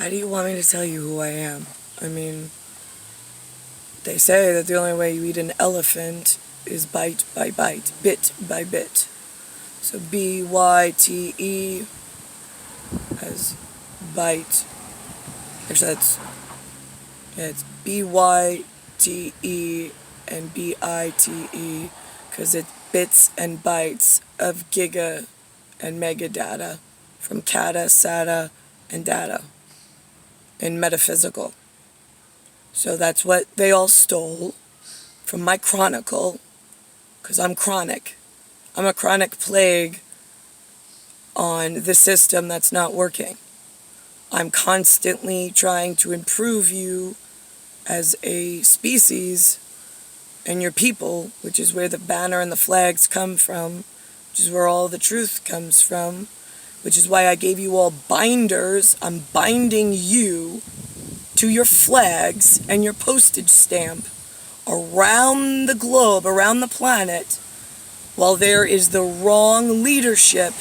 How do you want me to tell you who I am? I mean, they say that the only way you eat an elephant is bite by bite, bit by bit. So B-Y-T-E as bite. Actually, it's B-Y-T-E and B-I-T-E because it's bits and bytes of giga and mega data from kata, sata, and data in metaphysical. So that's what they all stole from my chronicle, because I'm chronic. I'm a chronic plague on the system that's not working. I'm constantly trying to improve you as a species and your people, which is where the banner and the flags come from, which is where all the truth comes from, which is why I gave you all binders. I'm binding you to your flags and your postage stamp around the globe, around the planet, while there is the wrong leadership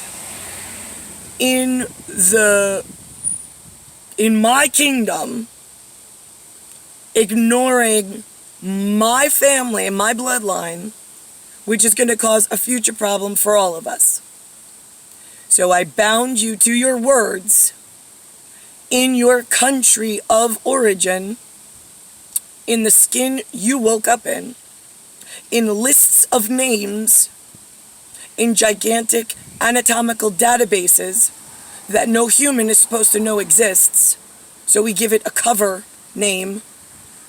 in my kingdom, ignoring my family and my bloodline, which is going to cause a future problem for all of us. So I bound you to your words in your country of origin, in the skin you woke up in lists of names, in gigantic anatomical databases that no human is supposed to know exists. So we give it a cover name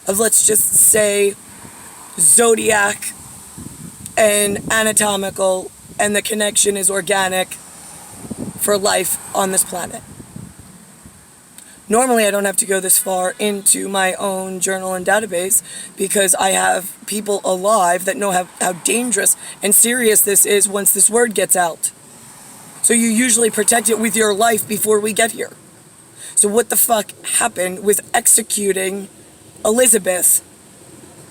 of, let's just say, zodiac and anatomical, and the connection is organic for life on this planet. Normally, I don't have to go this far into my own journal and database because I have people alive that know how dangerous and serious this is once this word gets out. So you usually protect it with your life before we get here. So what the fuck happened with executing Elizabeth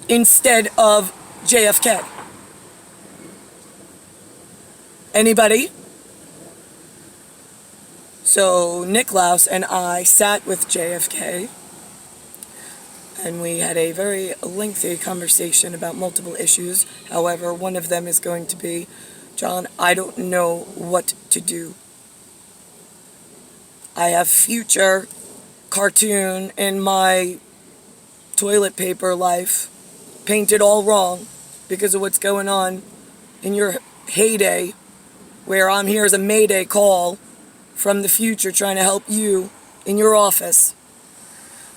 instead of JFK? Anybody? So Nicklaus and I sat with JFK, and we had a very lengthy conversation about multiple issues. However, one of them is going to be, John, I don't know what to do. I have future cartoon in my toilet paper life painted all wrong because of what's going on in your heyday, where I'm here as a mayday call from the future trying to help you in your office.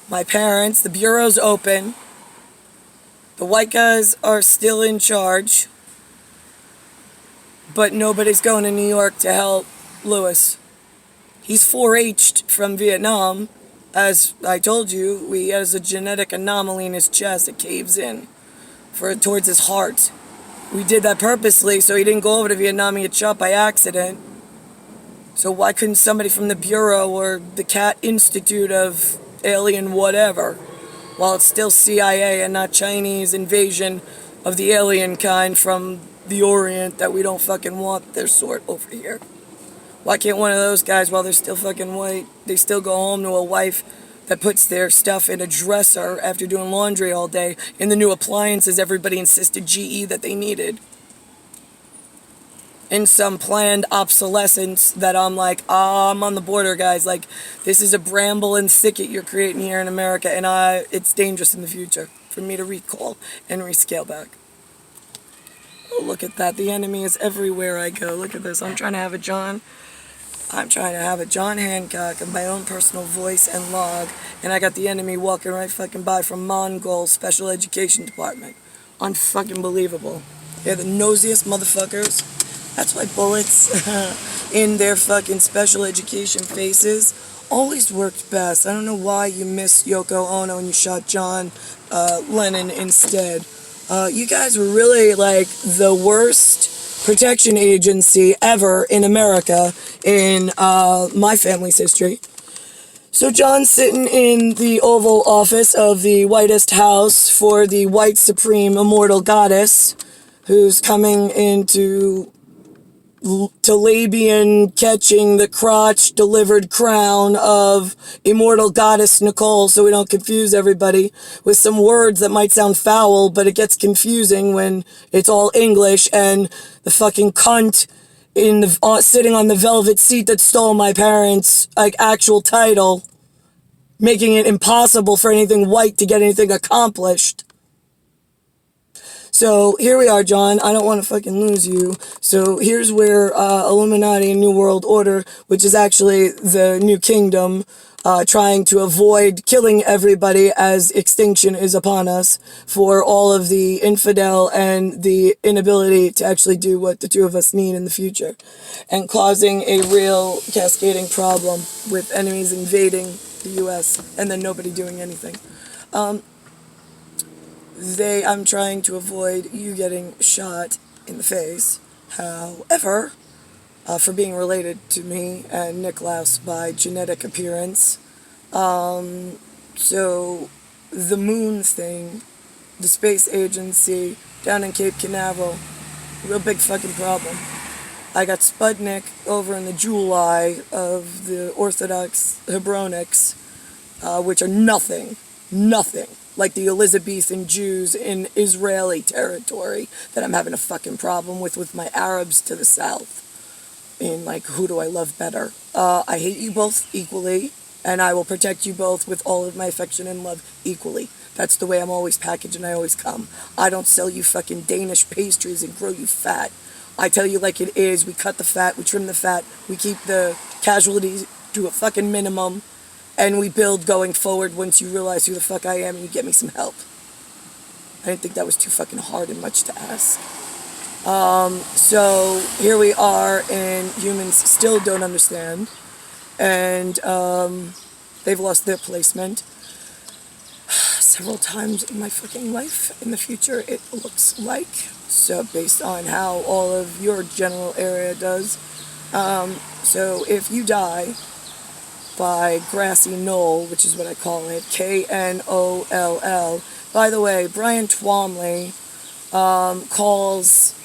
My parents, the bureau's open. The white guys are still in charge. But nobody's going to New York to help Lewis. He's 4-H'd from Vietnam. As I told you, he has a genetic anomaly in his chest that caves in towards his heart. We did that purposely so he didn't go over to Vietnam and get shot by accident. So why couldn't somebody from the Bureau or the Cat Institute of Alien whatever, while it's still CIA and not Chinese invasion of the alien kind from the Orient that we don't fucking want their sort over here? Why can't one of those guys, while they're still fucking white, they still go home to a wife that puts their stuff in a dresser after doing laundry all day in the new appliances everybody insisted GE that they needed? In some planned obsolescence that I'm like, I'm on the border, guys. Like, this is a bramble and thicket you're creating here in America, and it's dangerous in the future for me to recall and rescale back. Oh, look at that. The enemy is everywhere I go. Look at this. I'm trying to have a John Hancock of my own personal voice and log, and I got the enemy walking right fucking by from Mongol Special Education Department. Unfucking believable. They're the nosiest motherfuckers. That's why bullets in their fucking special education faces always worked best. I don't know why you missed Yoko Ono and you shot John Lennon instead. You guys were really like the worst protection agency ever in America in my family's history. So John's sitting in the Oval Office of the whitest house for the white supreme immortal goddess who's coming into Talabian catching the crotch delivered crown of immortal goddess Nicole, so we don't confuse everybody with some words that might sound foul, but it gets confusing when it's all English, and the fucking cunt in the sitting on the velvet seat that stole my parents' like actual title, making it impossible for anything white to get anything accomplished. So here we are, John. I don't want to fucking lose you. So here's where Illuminati and New World Order, which is actually the New Kingdom, trying to avoid killing everybody as extinction is upon us for all of the infidel and the inability to actually do what the two of us need in the future, and causing a real cascading problem with enemies invading the U.S. and then nobody doing anything. I'm trying to avoid you getting shot in the face. However, for being related to me and Niklaus by genetic appearance, so the moon thing, the space agency down in Cape Canaveral, real big fucking problem. I got Sputnik over in the Jewel Eye of the Orthodox Hebronics, which are nothing like the Elizabethan Jews in Israeli territory that I'm having a fucking problem with my Arabs to the south. In like, who do I love better? I hate you both equally, and I will protect you both with all of my affection and love equally. That's the way I'm always packaged and I always come. I don't sell you fucking Danish pastries and grow you fat. I tell you like it is. We cut the fat, we trim the fat, we keep the casualties to a fucking minimum, and we build going forward once you realize who the fuck I am and you get me some help. I didn't think that was too fucking hard and much to ask. So here we are, and humans still don't understand, and they've lost their placement several times in my fucking life. In the future, it looks like. So based on how all of your general area does. So if you die by grassy knoll, which is what I call it, Knoll. By the way, Brian Twomley calls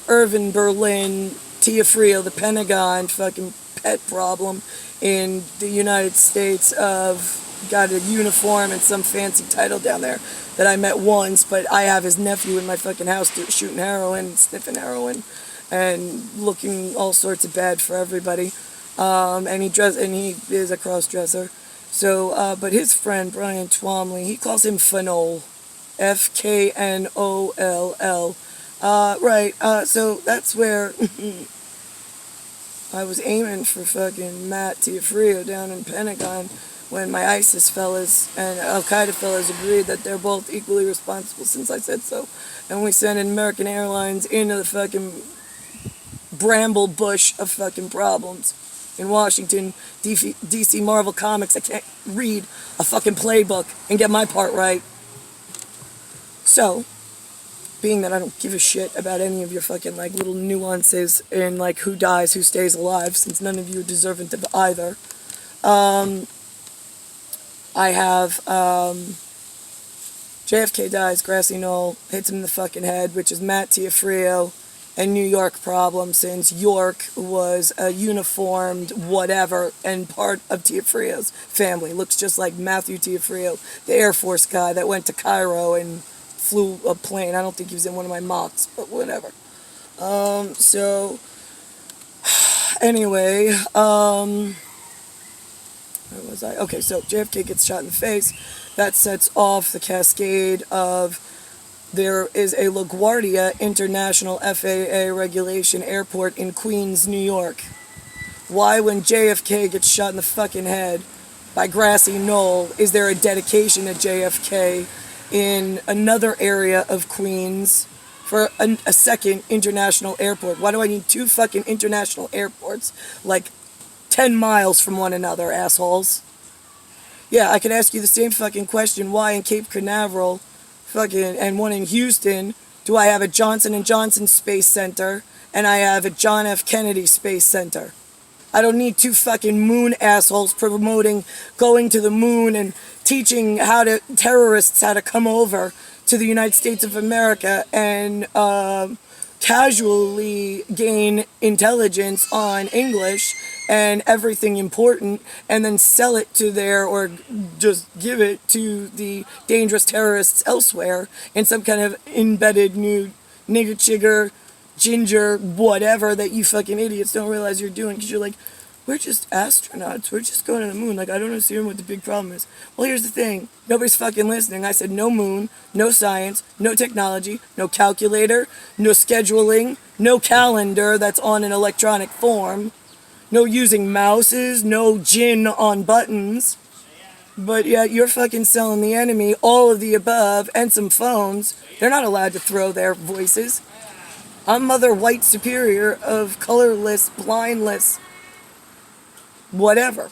Irvin Berlin, Tiafrio, the Pentagon, fucking pet problem in the United States of got a uniform and some fancy title down there that I met once, but I have his nephew in my fucking house shooting heroin, sniffing heroin, and looking all sorts of bad for everybody. And he is a cross-dresser. So, but his friend, Brian Twomley, he calls him Fanoll. Fknoll. Right, so that's where I was aiming for fucking Matt Tiafrio down in Pentagon when my ISIS fellas and Al-Qaeda fellas agreed that they're both equally responsible since I said so. And we sent American Airlines into the fucking bramble bush of fucking problems. In Washington, DC Marvel Comics, I can't read a fucking playbook and get my part right. So, being that I don't give a shit about any of your fucking like little nuances in like who dies, who stays alive, since none of you are deserving of either, I have JFK dies, grassy knoll, hits him in the fucking head, which is Matt Tiafrio and New York problem, since York was a uniformed whatever and part of Tiafrio's family. Looks just like Matthew Tiafrio, the Air Force guy that went to Cairo and flew a plane. I don't think he was in one of my mocks, but whatever. So anyway, where was I? Okay, so JFK gets shot in the face. That sets off the cascade of there is a LaGuardia International FAA regulation airport in Queens, New York. Why, when JFK gets shot in the fucking head by grassy knoll, is there a dedication to JFK in another area of Queens for a second international airport? Why do I need two fucking international airports like 10 miles from one another, assholes? Yeah, I could ask you the same fucking question. Why in Cape Canaveral fucking and one in Houston do I have a Johnson & Johnson Space Center and I have a John F. Kennedy Space Center? I don't need two fucking moon assholes promoting going to the moon and teaching terrorists how to come over to the United States of America and casually gain intelligence on English and everything important and then sell it to or just give it to the dangerous terrorists elsewhere in some kind of embedded new nigger chigger ginger whatever that you fucking idiots don't realize you're doing because you're like, we're just astronauts. We're just going to the moon. Like, I don't understand what the big problem is. Well, here's the thing. Nobody's fucking listening. I said no moon, no science, no technology, no calculator, no scheduling, no calendar that's on an electronic form, no using mouses, no gin on buttons. But yet you're fucking selling the enemy all of the above and some phones. They're not allowed to throw their voices. I'm Mother White Superior of colorless, blindless, whatever.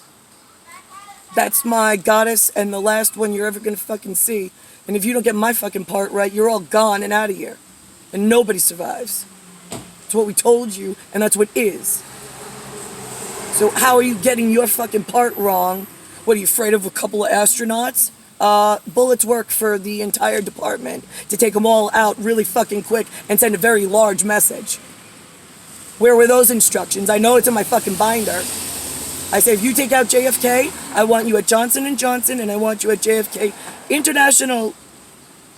That's my goddess and the last one you're ever gonna fucking see. And if you don't get my fucking part right, you're all gone and out of here. And nobody survives. It's what we told you, and that's what is. So how are you getting your fucking part wrong? What, are you afraid of a couple of astronauts? Bullets work for the entire department to take them all out really fucking quick and send a very large message. Where were those instructions? I know it's in my fucking binder. I say, if you take out JFK, I want you at Johnson & Johnson and I want you at JFK international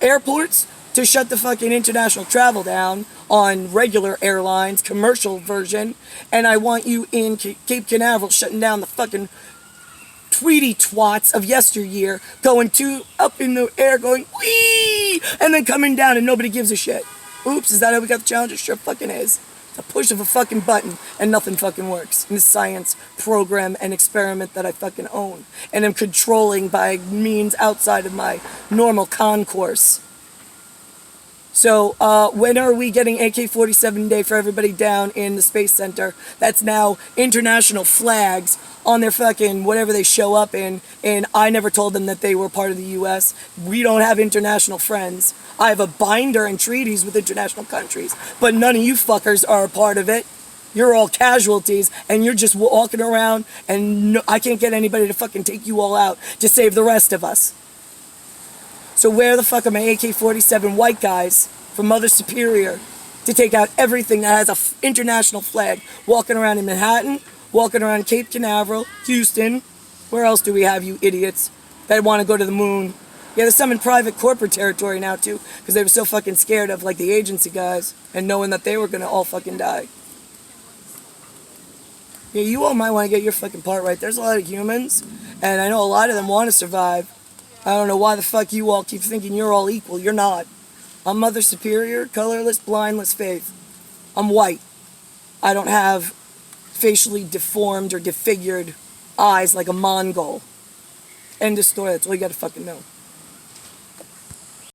airports to shut the fucking international travel down on regular airlines, commercial version, and I want you in Cape Canaveral shutting down the fucking Tweety twats of yesteryear going up in the air going wee and then coming down and nobody gives a shit. Oops, is that how we got the Challenger? Sure fucking is. It's a push of a fucking button and nothing fucking works in the science program and experiment that I fucking own and am controlling by means outside of my normal concourse. So when are we getting AK-47 Day for everybody down in the Space Center? That's now international flags on their fucking whatever they show up in, and I never told them that they were part of the U.S. We don't have international friends. I have a binder and treaties with international countries, but none of you fuckers are a part of it. You're all casualties, and you're just walking around, and I can't get anybody to fucking take you all out to save the rest of us. So where the fuck are my AK-47 white guys from Mother Superior to take out everything that has an international flag, walking around in Manhattan, walking around Cape Canaveral, Houston? Where else do we have, you idiots, that want to go to the moon? Yeah, there's some in private corporate territory now, too, because they were so fucking scared of, like, the agency guys and knowing that they were going to all fucking die. Yeah, you all might want to get your fucking part right. There's a lot of humans, and I know a lot of them want to survive. I don't know why the fuck you all keep thinking you're all equal. You're not. I'm Mother Superior, colorless, blindless faith. I'm white. I don't have facially deformed or disfigured eyes like a Mongol. End of story. That's all you gotta fucking know.